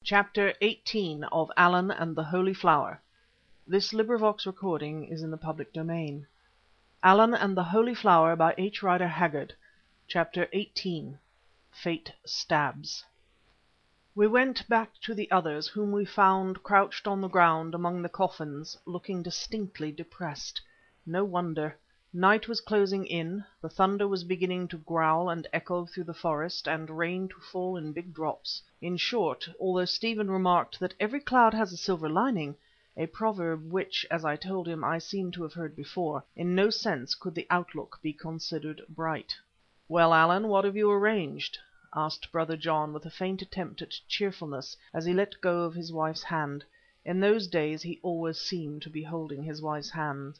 Chapter 18 of Allan and the Holy Flower. This recording is in the public domain. Allan and the Holy Flower by H. Rider Haggard. Chapter 18. Fate Stabs. We went back to the others, whom we found crouched on the ground among the coffins, looking distinctly depressed. No wonder. Night was closing in, the thunder was beginning to growl and echo through the forest, and rain to fall in big drops. In short, although Stephen remarked that every cloud has a silver lining, a proverb which, as I told him, I seemed to have heard before, in no sense could the outlook be considered bright. "Well, Allan, what have you arranged?" asked Brother John with a faint attempt at cheerfulness as he let go of his wife's hand. In those days he always seemed to be holding his wife's hand.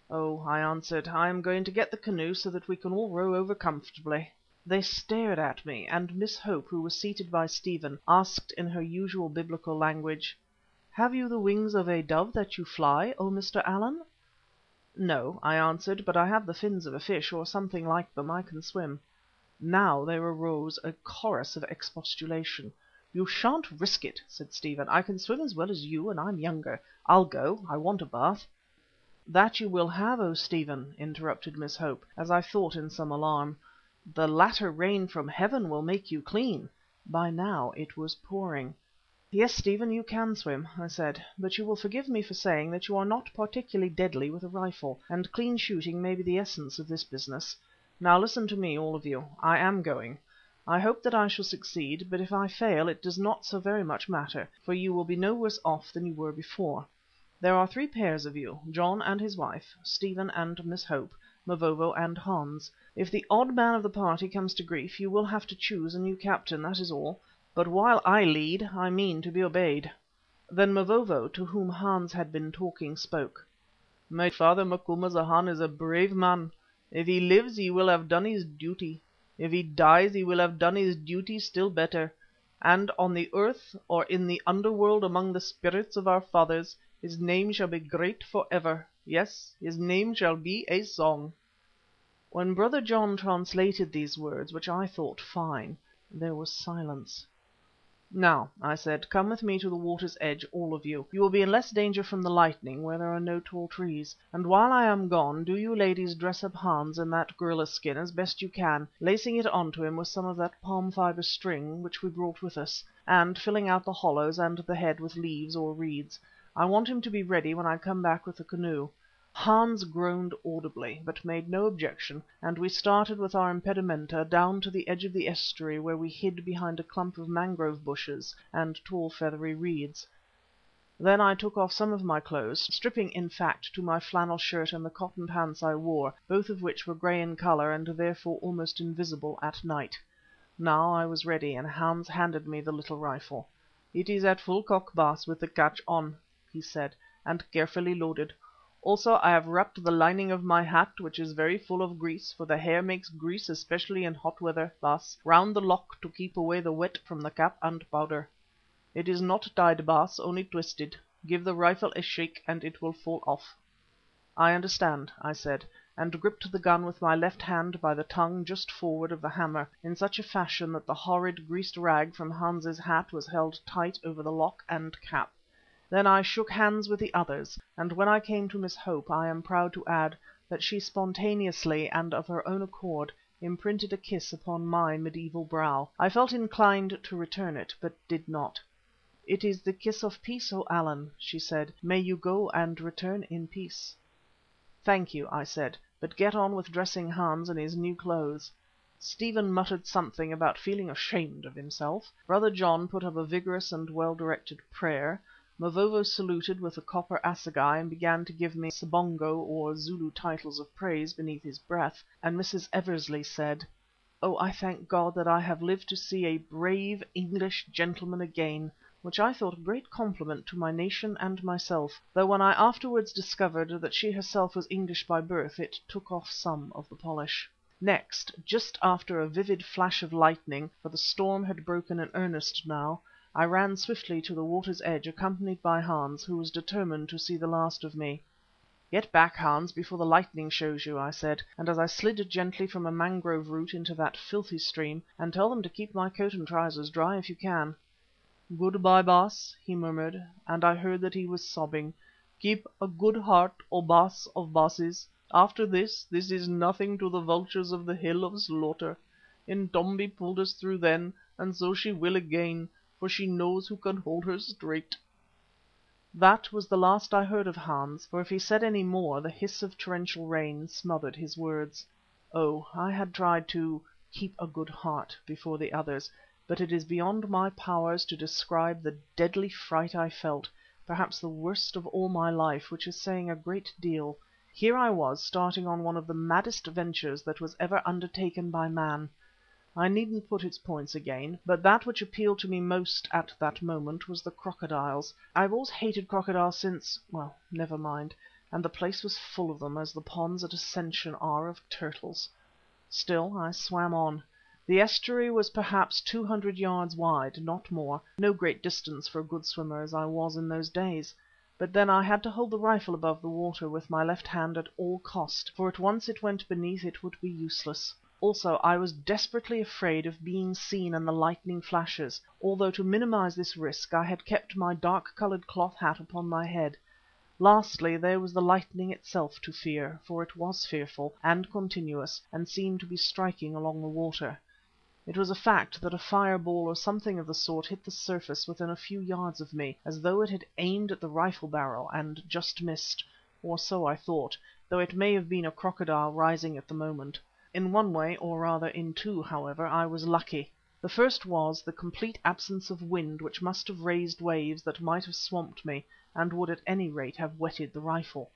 "Oh," I answered, "I am going to get the canoe so that we can all row over comfortably." They stared at me, and Miss Hope, who was seated by Stephen, asked in her usual biblical language, "Have you the wings of a dove that you fly, O Mr. Allan?" "No," I answered, "but I have the fins of a fish, or something like them. I can swim." Now there arose a chorus of expostulation. "You shan't risk it," said Stephen. "I can swim as well as you, and I'm younger. I'll go. I want a bath." "That you will have, O Stephen," interrupted Miss Hope, as I thought in some alarm. "The latter rain from heaven will make you clean." By now it was pouring. "Yes, Stephen, you can swim," I said, "but you will forgive me for saying that you are not particularly deadly with a rifle, and clean shooting may be the essence of this business. Now listen to me, all of you. I am going. I hope that I shall succeed, but if I fail it does not so very much matter, for you will be no worse off than you were before. There are three pairs of you, John and his wife, Stephen and Miss Hope, Mavovo and Hans. If the odd man of the party comes to grief, you will have to choose a new captain, that is all. But while I lead, I mean to be obeyed." Then Mavovo, to whom Hans had been talking, spoke. "My father, Macumazana, is a brave man. If he lives he will have done his duty. If he dies he will have done his duty still better. And on the earth or in the underworld among the spirits of our fathers, his name shall be great for ever. Yes, his name shall be a song." When Brother John translated these words, which I thought fine, there was silence. "Now," I said, "come with me to the water's edge, all of you. You will be in less danger from the lightning where there are no tall trees. And while I am gone, do you ladies dress up Hans in that gorilla skin as best you can, lacing it on to him with some of that palm fibre string which we brought with us, and filling out the hollows and the head with leaves or reeds. I want him to be ready when I come back with the canoe." Hans groaned audibly, but made no objection, and we started with our impedimenta down to the edge of the estuary, where we hid behind a clump of mangrove bushes and tall feathery reeds. Then I took off some of my clothes, stripping in fact to my flannel shirt and the cotton pants I wore, both of which were grey in colour and therefore almost invisible at night. Now I was ready, and Hans handed me the little rifle. "It is at full cock, Baas, with the catch on," he said, "and carefully loaded. Also I have wrapped the lining of my hat, which is very full of grease, for the hair makes grease especially in hot weather, Baas, round the lock to keep away the wet from the cap and powder. It is not tied, Baas, only twisted. Give the rifle a shake and it will fall off." "I understand," I said, and gripped the gun with my left hand by the tongue just forward of the hammer, in such a fashion that the horrid greased rag from Hans's hat was held tight over the lock and cap. Then I shook hands with the others, and when I came to Miss Hope I am proud to add that she spontaneously and of her own accord imprinted a kiss upon my medieval brow. I felt inclined to return it, but did not. "It is the kiss of peace, O Allan," she said. "May you go and return in peace." "Thank you," I said, "but get on with dressing Hans in his new clothes." Stephen muttered something about feeling ashamed of himself. Brother John put up a vigorous and well-directed prayer. Mavovo saluted with the copper assegai and began to give me Sibongo or Zulu titles of praise beneath his breath, and Mrs. Eversley said, "Oh, I thank God that I have lived to see a brave English gentleman again," which I thought a great compliment to my nation and myself, though when I afterwards discovered that she herself was English by birth, it took off some of the polish. Next, just after a vivid flash of lightning, for the storm had broken in earnest now, I ran swiftly to the water's edge, accompanied by Hans, who was determined to see the last of me. "Get back, Hans, before the lightning shows you," I said, and as I slid gently from a mangrove root into that filthy stream, "and tell them to keep my coat and trousers dry if you can." "Good-bye, Baas," he murmured, and I heard that he was sobbing. "Keep a good heart, O Baas of Baases. After this, this is nothing to the vultures of the Hill of Slaughter. Intombi pulled us through then, and so she will again, for she knows who can hold her straight." That was the last I heard of Hans, for if he said any more the hiss of torrential rain smothered his words. Oh, I had tried to "keep a good heart" before the others, but it is beyond my powers to describe the deadly fright I felt, perhaps the worst of all my life, which is saying a great deal. Here I was starting on one of the maddest ventures that was ever undertaken by man. I needn't put its points again, but that which appealed to me most at that moment was the crocodiles. I have always hated crocodiles since—well, never mind, and the place was full of them, as the ponds at Ascension are of turtles. Still I swam on. The estuary was perhaps 200 yards wide, not more, no great distance for a good swimmer as I was in those days. But then I had to hold the rifle above the water with my left hand at all cost, for if once it went beneath it would be useless. Also I was desperately afraid of being seen in the lightning flashes, although to minimise this risk I had kept my dark coloured cloth hat upon my head. Lastly, there was the lightning itself to fear, for it was fearful and continuous, and seemed to be striking along the water. It was a fact that a fireball or something of the sort hit the surface within a few yards of me, as though it had aimed at the rifle barrel and just missed, or so I thought, though it may have been a crocodile rising at the moment. In one way, or rather in two, however, I was lucky. The first was the complete absence of wind, which must have raised waves that might have swamped me and would at any rate have wetted the rifle.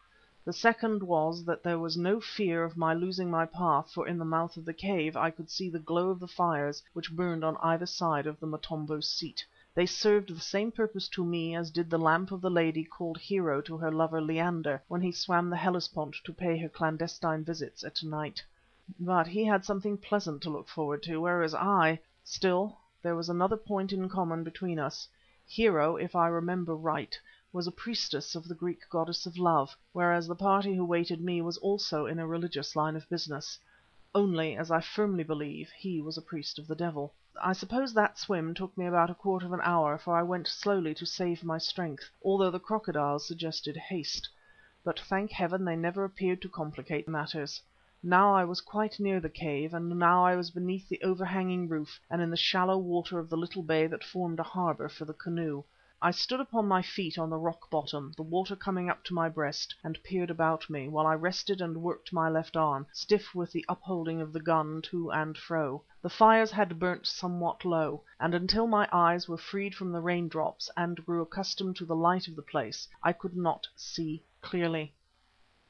The second was that there was no fear of my losing my path, for in the mouth of the cave I could see the glow of the fires which burned on either side of the Motombo's seat. They served the same purpose to me as did the lamp of the lady called Hero to her lover Leander when he swam the Hellespont to pay her clandestine visits at night. But he had something pleasant to look forward to, whereas still, there was another point in common between us. Hero, if I remember right, was a priestess of the Greek goddess of love, whereas the party who waited me was also in a religious line of business. Only, as I firmly believe, he was a priest of the devil. I suppose that swim took me about a quarter of an hour, for I went slowly to save my strength, although the crocodiles suggested haste. But thank Heaven they never appeared to complicate matters. Now I was quite near the cave, and now I was beneath the overhanging roof and in the shallow water of the little bay that formed a harbour for the canoe. I stood upon my feet on the rock bottom, the water coming up to my breast, and peered about me, while I rested and worked my left arm, stiff with the upholding of the gun, to and fro. The fires had burnt somewhat low, and until my eyes were freed from the raindrops and grew accustomed to the light of the place, I could not see clearly.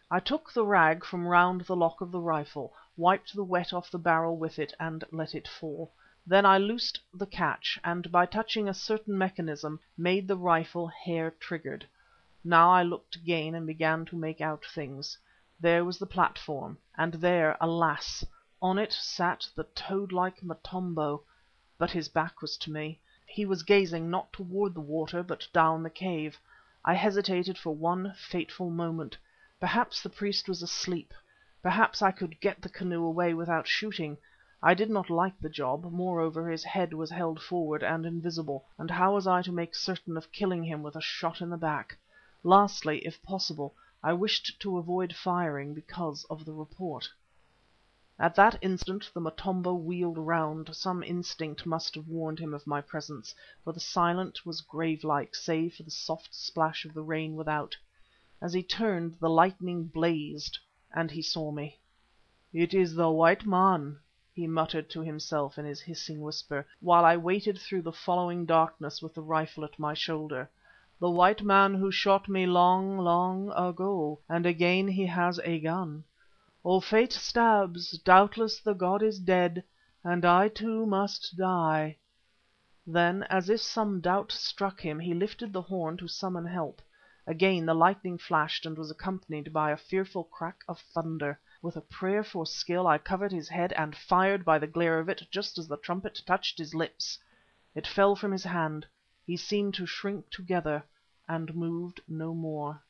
I took the rag from round the lock of the rifle, wiped the wet off the barrel with it and let it fall. Then I loosed the catch, and by touching a certain mechanism made the rifle hair triggered. Now I looked again and began to make out things. There was the platform, and there, alas! on it sat the toad-like Motombo, but his back was to me. He was gazing not toward the water but down the cave. I hesitated for one fateful moment. Perhaps the priest was asleep. Perhaps I could get the canoe away without shooting. I did not like the job, moreover his head was held forward and invisible, and how was I to make certain of killing him with a shot in the back? Lastly, if possible, I wished to avoid firing because of the report. At that instant the Motombo wheeled round. Some instinct must have warned him of my presence, for the silence was grave-like, save for the soft splash of the rain without. As he turned the lightning blazed, and he saw me. "It is the white man," he muttered to himself in his hissing whisper, while I waited through the following darkness with the rifle at my shoulder. "The white man who shot me long, long ago, and again he has a gun. Oh, fate stabs, doubtless the god is dead, and I too must die." Then, as if some doubt struck him, he lifted the horn to summon help. Again the lightning flashed and was accompanied by a fearful crack of thunder. With a prayer for skill I covered his head and fired by the glare of it just as the trumpet touched his lips. It fell from his hand. He seemed to shrink together and moved no more.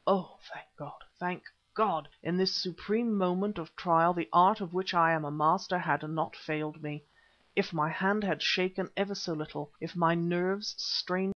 Oh, thank God! Thank God! In this supreme moment of trial the art of which I am a master had not failed me. If my hand had shaken ever so little, if my nerves strained